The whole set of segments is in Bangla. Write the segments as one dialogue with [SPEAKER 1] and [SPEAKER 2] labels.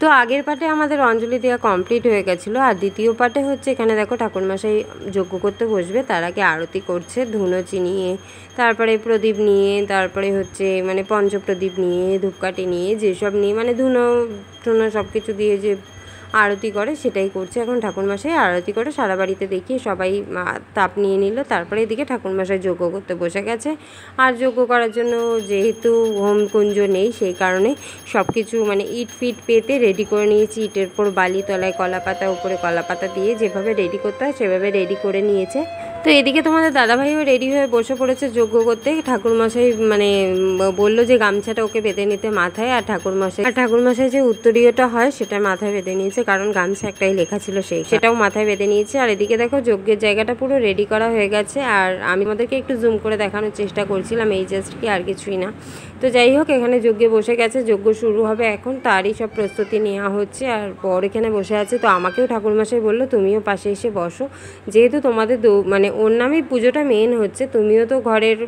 [SPEAKER 1] তো আগের পাটে আমাদের অঞ্জলি দেওয়া কমপ্লিট হয়ে গেছিলো। আর দ্বিতীয় পাটে হচ্ছে এখানে দেখো ঠাকুরমশাই যজ্ঞ করতে বসবে, তার আগে আরতি করছে ধুনোচি নিয়ে, তারপরে প্রদীপ নিয়ে, তারপরে হচ্ছে মানে পঞ্চপ্রদীপ নিয়ে, ধূপকাঠি নিয়ে, যেসব নিয়ে মানে ধুনো টুনো সব কিছু দিয়ে যে আরতি করে সেটাই করছে এখন ঠাকুরমশাই। আরতি করে সারা বাড়িতে দেখিয়ে সবাই তাপ নিয়ে নিল। তারপরে এদিকে ঠাকুরমশাই যজ্ঞ করতে বসে গেছে। আর যজ্ঞ করার জন্য যেহেতু হোমকুঞ্জ নেই, সেই কারণে সব কিছু মানে ইট ফিট পেতে রেডি করে নিয়েছি। ইটের উপর বালি, তলায় কলা পাতা, উপরে কলা পাতা দিয়ে যেভাবে রেডি করতে হয় সেভাবে রেডি করে নিয়েছে। তো এদিকে তোমাদের দাদাভাইও রেডি হয়ে বসে পড়েছে যজ্ঞ করতে। ঠাকুরমশাই মানে বললো যে গামছাটা ওকে বেঁধে নিতে মাথায়, আর ঠাকুরমশাই যে উত্তরীয়টা হয় সেটা মাথায় বেঁধে নিয়েছে, কারণ গামছা একটাই লেখা ছিল সেটাও মাথায় বেঁধে নিয়েছে। আর এদিকে দেখো যজ্ঞের জায়গাটা পুরো রেডি করা হয়ে গেছে। আর আমি আমাদেরকে একটু জুম করে দেখানোর চেষ্টা করছিলাম, এই জাস্ট কি, আর কিছুই না। তো যাই হোক, এখানে যজ্ঞে বসে গেছে, যজ্ঞ শুরু হবে এখন, তারই সব প্রস্তুতি নেওয়া হচ্ছে। আর বর এখানে বসে আছে। তো আমাকেও ঠাকুরমশাই বললো তুমিও পাশে এসে বসো, যেহেতু তোমাদের মানে ওর নামেই পুজোটা মেন হচ্ছে, তুমিও তো ঘরের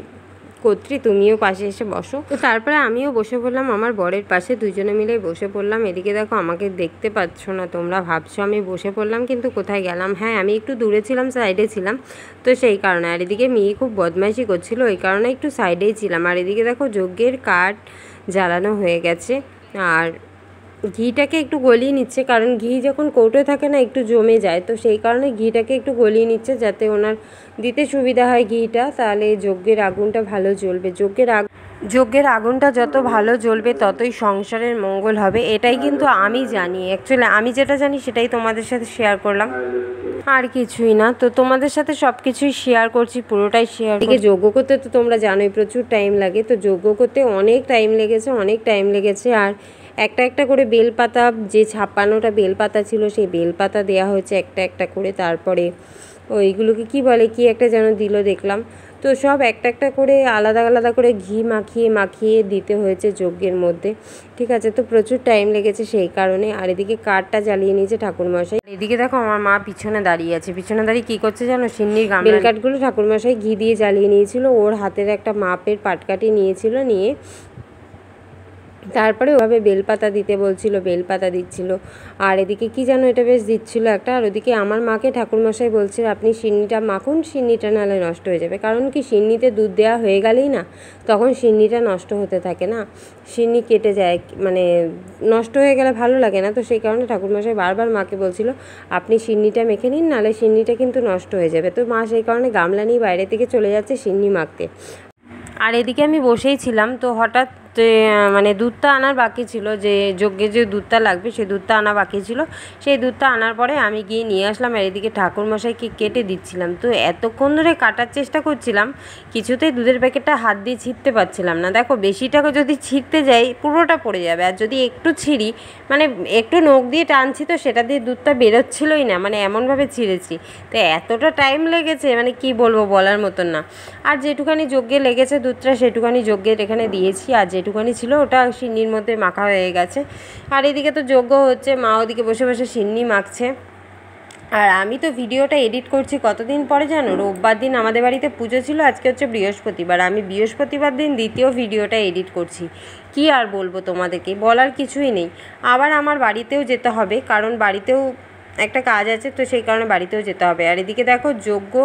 [SPEAKER 1] কর্ত্রী, তুমিও পাশে এসে বসো। তো তারপরে আমিও বসে পড়লাম আমার বরের পাশে, দুজনে মিলে বসে পড়লাম। এদিকে দেখো আমাকে দেখতে পাচ্ছ না, তোমরা ভাবছো আমি বসে পড়লাম কিন্তু কোথায় গেলাম। হ্যাঁ, আমি একটু দূরে ছিলাম, সাইডে ছিলাম, তো সেই কারণে। আর এদিকে মেয়ে খুব বদমাইশি করছিল, ওই কারণে একটু সাইডেই ছিলাম। আর এদিকে দেখো যজ্ঞের কাঠ জ্বালানো হয়ে গেছে। আর ঘিটাকে একটু গলিয়ে নিচ্ছে, কারণ ঘি যখন কৌটোয় থাকে না একটু জমে যায়, তো সেই কারণে ঘিটাকে একটু গলিয়ে নিচ্ছে যাতে ওনার দিতে সুবিধা হয় ঘিটা, তাহলে যজ্ঞের আগুনটা ভালো জ্বলবে। যজ্ঞের আগুনটা যত ভালো জ্বলবে ততই সংসারের মঙ্গল হবে, এটাই কিন্তু আমি জানি। অ্যাকচুয়ালি আমি যেটা জানি সেটাই তোমাদের সাথে শেয়ার করলাম, আর কিছুই না। তো তোমাদের সাথে সব কিছুই শেয়ার করছি, পুরোটাই শেয়ার। এদিকে যজ্ঞ করতে তো তোমরা জানোই প্রচুর টাইম লাগে, তো যজ্ঞ করতে অনেক টাইম লেগেছে। আর একটা একটা করে বেলপাতা, যে ছাপ্পান্নটা বেলপাতা ছিল সেই বেলপাতা দেওয়া হয়েছে একটা একটা করে। তারপরে ওইগুলোকে কি বলে, কি একটা যেন দিল দেখলাম। তো সব একটা একটা করে আলাদা আলাদা করে ঘি মাখিয়ে দিতে হয়েছে যজ্ঞের মধ্যে, ঠিক আছে। তো প্রচুর টাইম লেগেছে সেই কারণে। আর এদিকে কাঠটা জ্বালিয়ে নিয়েছে ঠাকুরমশাই। এদিকে দেখো আমার মা পিছনে দাঁড়িয়ে আছে, পিছনে দাঁড়িয়ে কী করছে জানো, সিন্নির বেলকাঠগুলো ঠাকুরমশাই ঘি দিয়ে জ্বালিয়ে নিয়েছিল। ওর হাতের একটা মাপের পাটকাঠি নিয়েছিল, নিয়ে তারপরে ওভাবে বেলপাতা দিতে বলছিল, বেলপাতা দিচ্ছিল। আর এদিকে কি যেন এটা বেশ দিচ্ছিল একটা। আর ওদিকে আমার মাকে ঠাকুরমশাই বলছিল আপনি সিন্নিটা মাখুন, সিন্নিটা নাহলে নষ্ট হয়ে যাবে। কারণ কি, সিন্নিতে দুধ দেওয়া হয়ে গেলেই না তখন সিন্নিটা নষ্ট হতে থাকে না, সিন্নি কেটে যায়, মানে নষ্ট হয়ে গেলে ভালো লাগে না। তো সেই কারণে ঠাকুরমশাই বারবার মাকে বলছিল আপনি সিন্নিটা মেখে নিন, নাহলে সিন্নিটা কিন্তু নষ্ট হয়ে যাবে। তো মা সেই কারণে গামলা নিয়ে বাইরে থেকে চলে যাচ্ছে সিন্নি মাখতে। আর এদিকে আমি বসেই ছিলাম, তো হঠাৎ মানে দুধটা আনার বাকি ছিল, যে যজ্ঞে যে দুধটা লাগবে সেই দুধটা আনা বাকি ছিল। সেই দুধটা আনার পরে আমি গিয়ে নিয়ে আসলাম। আর এদিকে ঠাকুরমশাইকে কেটে দিচ্ছিলাম। তো এতক্ষণ ধরে কাটার চেষ্টা করছিলাম, কিছুতেই দুধের প্যাকেটটা হাত দিয়ে ছিঁড়তে পারছিলাম না। দেখো বেশিটাকে যদি ছিঁড়তে যাই পুরোটা পড়ে যাবে, আর যদি একটু ছিঁড়ি, মানে একটু নখ দিয়ে টানছি তো সেটা দিয়ে দুধটা বেরোচ্ছিলই না, মানে এমনভাবে ছিঁড়েছি। তো এতটা টাইম লেগেছে মানে কি বলবো, বলার মতন না। আর যেটুখানি যজ্ঞে লেগেছে দুধটা সেটুখানি যজ্ঞের এখানে দিয়েছি, আর যেটুখানি ছিল ওটা সিন্নির মধ্যে মাখা হয়ে গেছে। আর এদিকে তো যজ্ঞ হচ্ছে, মা ওদিকে বসে বসে সিন্নি মাখছে। আর আমি তো ভিডিওটা এডিট করছি কতদিন পরে জানো, রোববার দিন আমাদের বাড়িতে পুজো ছিল, আজকে হচ্ছে বৃহস্পতিবার। আমি বৃহস্পতিবার দিন দ্বিতীয় ভিডিওটা এডিট করছি। কি আর বলবো তোমাদেরকে, বলার কিছুই নেই। আবার আমার বাড়িতেও যেতে হবে, কারণ বাড়িতেও একটা কাজ আছে, তো সেই কারণে বাড়িতেও যেতে হবে। আর এদিকে দেখো যজ্ঞ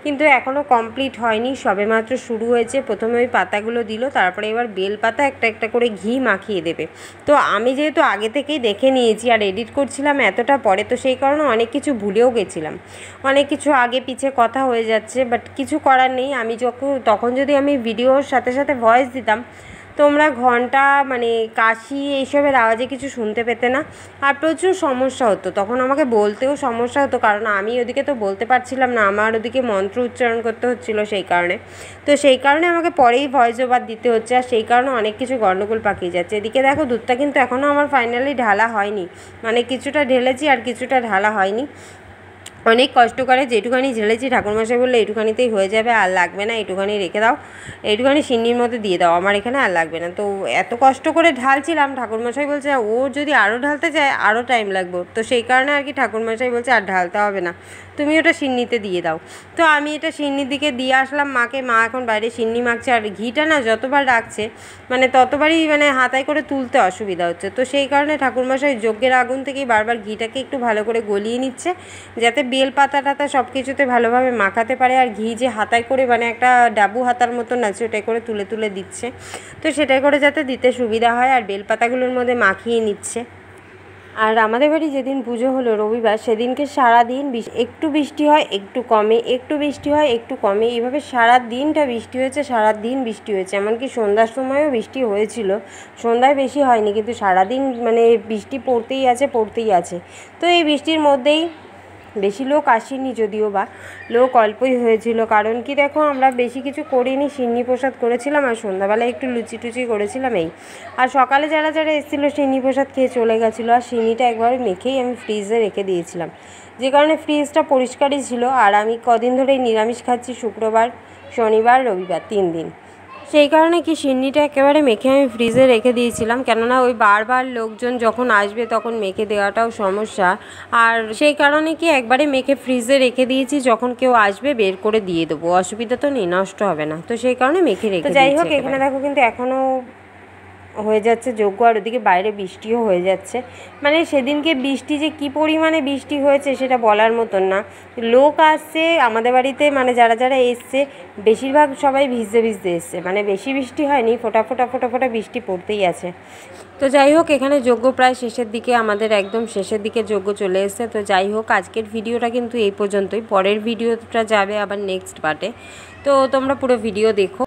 [SPEAKER 1] কিন্তু এখনও কমপ্লিট হয়নি, সবেমাত্র শুরু হয়েছে। প্রথমে ওই পাতাগুলো দিল, তারপরে এবার বেলপাতা একটা একটা করে ঘি মাখিয়ে দেবে। তো আমি যেহেতু আগে থেকেই দেখে নিয়েছি আর এডিট করছিলাম এতটা পরে, তো সেই কারণে অনেক কিছু ভুলেও গেছিলাম, অনেক কিছু আগে পিছে কথা হয়ে যাচ্ছে, বাট কিছু করার নেই। আমি তখন যদি আমি ভিডিওর সাথে সাথে ভয়েস দিতাম, তোমরা ঘন্টা মানে কাশি এইসবের আওয়াজে কিছু শুনতে পেতে না। আর প্রচুর সমস্যা হতো, তখন আমাকে বলতেও সমস্যা হতো, কারণ আমি ওদিকে তো বলতে পারছিলাম না, আমার ওদিকে মন্ত্র উচ্চারণ করতে হচ্ছিলো সেই কারণে। তো সেই কারণে আমাকে পরেই ভয়েস ওভার দিতে হচ্ছে, আর সেই কারণে অনেক কিছু গণ্ডগোল পাকিয়ে যাচ্ছে। এদিকে দেখো দুধটা কিন্তু এখনও আমার ফাইনালি ঢালা হয়নি, মানে কিছুটা ঢেলেছি আর কিছুটা ঢালা হয়নি। অনেক কষ্ট করে যেটুখানি ঝেলেছি ঠাকুরমশাই বললো এইটুখানিতেই হয়ে যাবে, আর লাগবে না, এইটুখানি রেখে দাও, এইটুখানি সিন্নির মধ্যে দিয়ে দাও, আমার এখানে আর লাগবে না। তো এত কষ্ট করে ঢালছিলাম, ঠাকুরমশাই বলছে ও যদি আরও ঢালতে চায় আরও টাইম লাগবে, তো সেই কারণে আর কি ঠাকুরমশাই বলছে আর ঢালতে হবে না, তুমি ওটা সিন্নিতে দিয়ে দাও। তো আমি এটা সিন্নির দিকে দিয়ে আসলাম মাকে, মা এখন বাইরে সিন্নি মাখছে, আর ঘিটা না যতবার রাখছে মানে ততবারই মানে হাতায় করে তুলতে অসুবিধা হচ্ছে। তো সেই কারণে ঠাকুরমশাই যজ্ঞের আগুন থেকেই বারবার ঘিটাকে একটু ভালো করে গলিয়ে নিচ্ছে, যাতে বেল পাতা টাতা সব কিছুতে ভালোভাবে মাখাতে পারে। আর ঘি যে হাতায় করে মানে একটা ডাবু হাতার মতন আছে ওটাই করে তুলে তুলে দিচ্ছে, তো সেটাই করে যাতে দিতে সুবিধা হয়, আর বেলপাতাগুলোর মধ্যে মাখিয়ে নিচ্ছে। আর আমাদের বাড়ি যেদিন পুজো হলো রবিবার, সেদিনকে সারাদিন একটু বৃষ্টি হয় একটু কমে, একটু বৃষ্টি হয় একটু কমে, এইভাবে সারা দিনটা বৃষ্টি হয়েছে, সারা দিন বৃষ্টি হয়েছে। এমনকি সন্ধ্যার সময়ও বৃষ্টি হয়েছিল, সন্ধ্যায় বেশি হয়নি, কিন্তু সারাদিন মানে বৃষ্টি পড়তেই আছে পড়তেই আছে। তো এই বৃষ্টির মধ্যেই বেশি লোক আসেনি, যদিও বা লোক অল্পই হয়েছিল, কারণ কি দেখো আমরা বেশি কিছু করিনি, সিন্নি প্রসাদ করেছিলাম আর সন্ধ্যাবেলায় একটু লুচি টুচি করেছিলাম এই। আর সকালে যারা যারা এসেছিলো সিন্নি প্রসাদ খেয়ে চলে গেছিলো, আর সিন্নিটা একবার মেখেই আমি ফ্রিজে রেখে দিয়েছিলাম, যে কারণে ফ্রিজটা পরিষ্কারই ছিল। আর আমি কদিন ধরেই নিরামিষ খাচ্ছি, শুক্রবার শনিবার রবিবার 3 দিন, সেই কারণে কি সিন্নিটা একেবারে মেখে আমি ফ্রিজে রেখে দিয়েছিলাম, কেননা ওই বারবার লোকজন যখন আসবে তখন মেখে দেওয়াটাও সমস্যা। আর সেই কারণে কি একবারে মেখে ফ্রিজে রেখে দিয়েছি, যখন কেউ আসবে বের করে দিয়ে দেবো, অসুবিধা তো নেই, নষ্ট হবে না, তো সেই কারণে মেখে রেখে। যাই হোক, এখানে দেখো কিন্তু এখনও হয়ে যাচ্ছে যজ্ঞ, আর ওদিকে বাইরে বৃষ্টিও হয়ে যাচ্ছে। মানে সেদিনকে বৃষ্টি যে কী পরিমাণে বৃষ্টি হয়েছে সেটা বলার মতন না। লোক আসছে আমাদের বাড়িতে, মানে যারা যারা এসছে বেশিরভাগ সবাই ভিজতে ভিজতে এসছে, মানে বেশি বৃষ্টি হয়নি, ফোঁটা ফোঁটা ফোঁটা ফোঁটা বৃষ্টি পড়তেই আছে। তো যাই হোক, এখানে যজ্ঞ প্রায় শেষের দিকে, আমাদের একদম শেষের দিকে যজ্ঞ চলে এসছে। তো যাই হোক, আজকের ভিডিওটা কিন্তু এই পর্যন্তই, পরের ভিডিওটা যাবে আবার নেক্সট পার্টে, তো তোমরা পুরো ভিডিও দেখো।